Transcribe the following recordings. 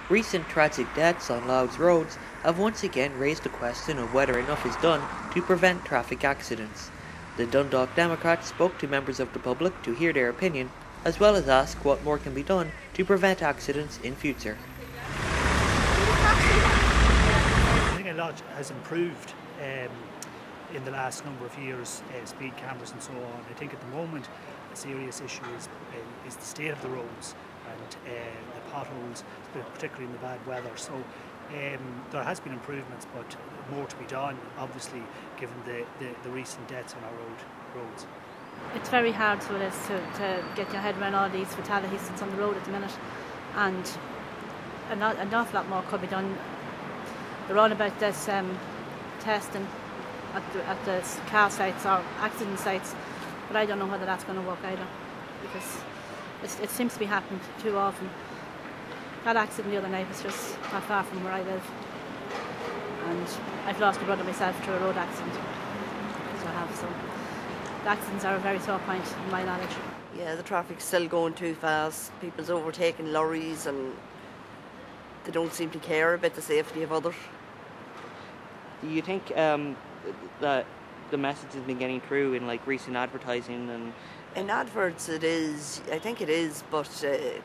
Recent tragic deaths on Louth's roads have once again raised the question of whether enough is done to prevent traffic accidents. The Dundalk Democrats spoke to members of the public to hear their opinion, as well as ask what more can be done to prevent accidents in future. I think a lot has improved in the last number of years, speed cameras and so on. I think at the moment a serious issue is the state of the roads and the potholes, particularly in the bad weather. So there has been improvements, but more to be done, obviously, given the recent deaths on our roads. It's very hard for us to get your head around all these fatalities that's on the road at the minute, and an awful lot more could be done. They're all about this testing at the car sites or accident sites, but I don't know whether that's going to work either, because it seems to be happening too often. That accident the other night was just not far from where I live, and I've lost a brother myself to a road accident, so I have. So the accidents are a very sore point in my knowledge. Yeah, the traffic's still going too fast. People's overtaking lorries and they don't seem to care about the safety of others. Do you think that the message has been getting through in like recent advertising and? In adverts it is, I think it is, but I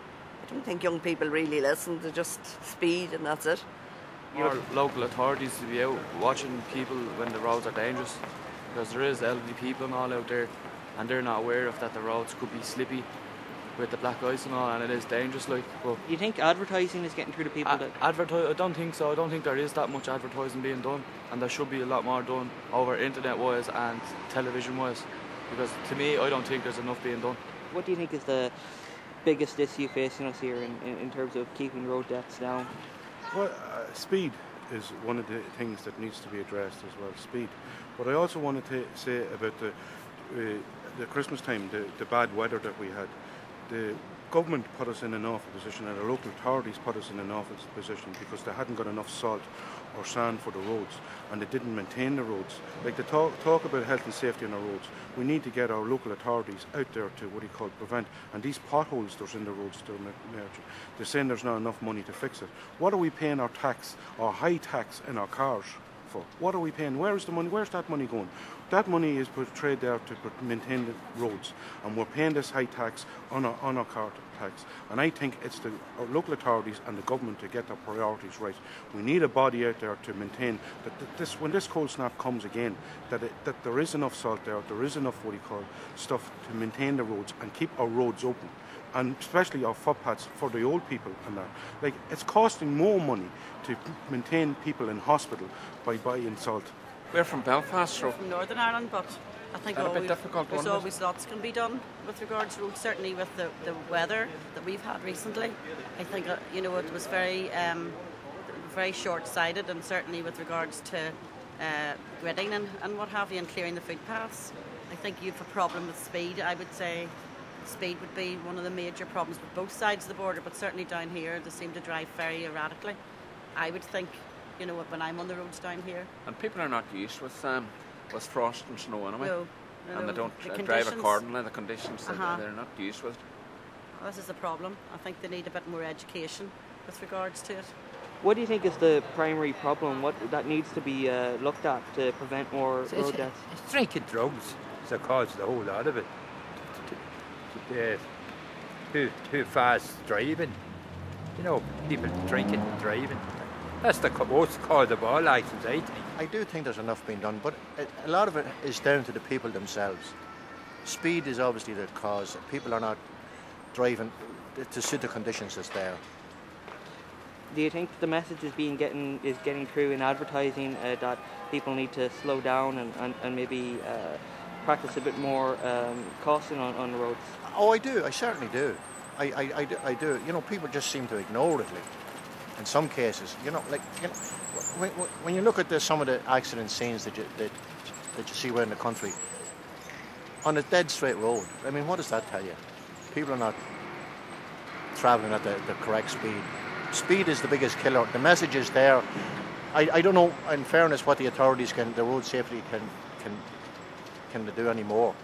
don't think young people really listen. They just speed and that's it. Our local authorities to be out watching people when the roads are dangerous, because there is elderly people and all out there and they're not aware of that the roads could be slippy with the black ice and all, and it is dangerous. But do you think advertising is getting through to people? I don't think so. I don't think there is that much advertising being done, and there should be a lot more done over internet wise and television wise, because to me I don't think there's enough being done. What do you think is the biggest issue facing us here in terms of keeping road deaths down? Well, speed is one of the things that needs to be addressed as well, speed. But I also wanted to say about the Christmas time, the bad weather that we had. The government put us in an awful position, and the local authorities put us in an awful position because they hadn't got enough salt or sand for the roads, and they didn't maintain the roads. Like they talk about health and safety on our roads, we need to get our local authorities out there to prevent. And these potholes there's in the roads, they're saying there's not enough money to fix it. What are we paying our tax, our high tax in our cars for? What are we paying? Where's the money? Where's that money going? That money is portrayed there to maintain the roads, and we're paying this high tax on our car tax. And I think it's our local authorities and the government to get their priorities right. We need a body out there to maintain that when this cold snap comes again, that there is enough salt there is enough stuff to maintain the roads and keep our roads open, and especially our footpaths for the old people and that. Like, it's costing more money to maintain people in hospital by buying salt. We're from Belfast, so we're from Northern Ireland, but I think there's always lots can be done with regards to roads, certainly with the weather that we've had recently. I think it was very short-sighted, and certainly with regards to gridding and what have you, and clearing the footpaths. I think you've a problem with speed. I would say speed would be one of the major problems with both sides of the border, but certainly down here they seem to drive very erratically. I would think, when I'm on the roads down here. And people are not used with frost and snow anyway. No. And they don't drive accordingly, the conditions, they're not used with it. Well, this is the problem. I think they need a bit more education with regards to it. What do you think is the primary problem? What that needs to be looked at to prevent more road deaths? It's drinking drugs that causes the whole lot of it. Too fast driving. People drinking and driving. That's the most cause of all accidents, I think. I do think there's enough being done, but a lot of it is down to the people themselves. Speed is obviously the cause. People are not driving to suit the conditions that's there. Do you think the message is getting through in advertising that people need to slow down and maybe practice a bit more caution on the roads? Oh, I do. I certainly do. I do. People just seem to ignore it. In some cases, when you look at some of the accident scenes that you see around the country, on a dead straight road, I mean, what does that tell you? People are not travelling at the correct speed. Speed is the biggest killer. The message is there. I don't know, in fairness, what the authorities the road safety can do anymore.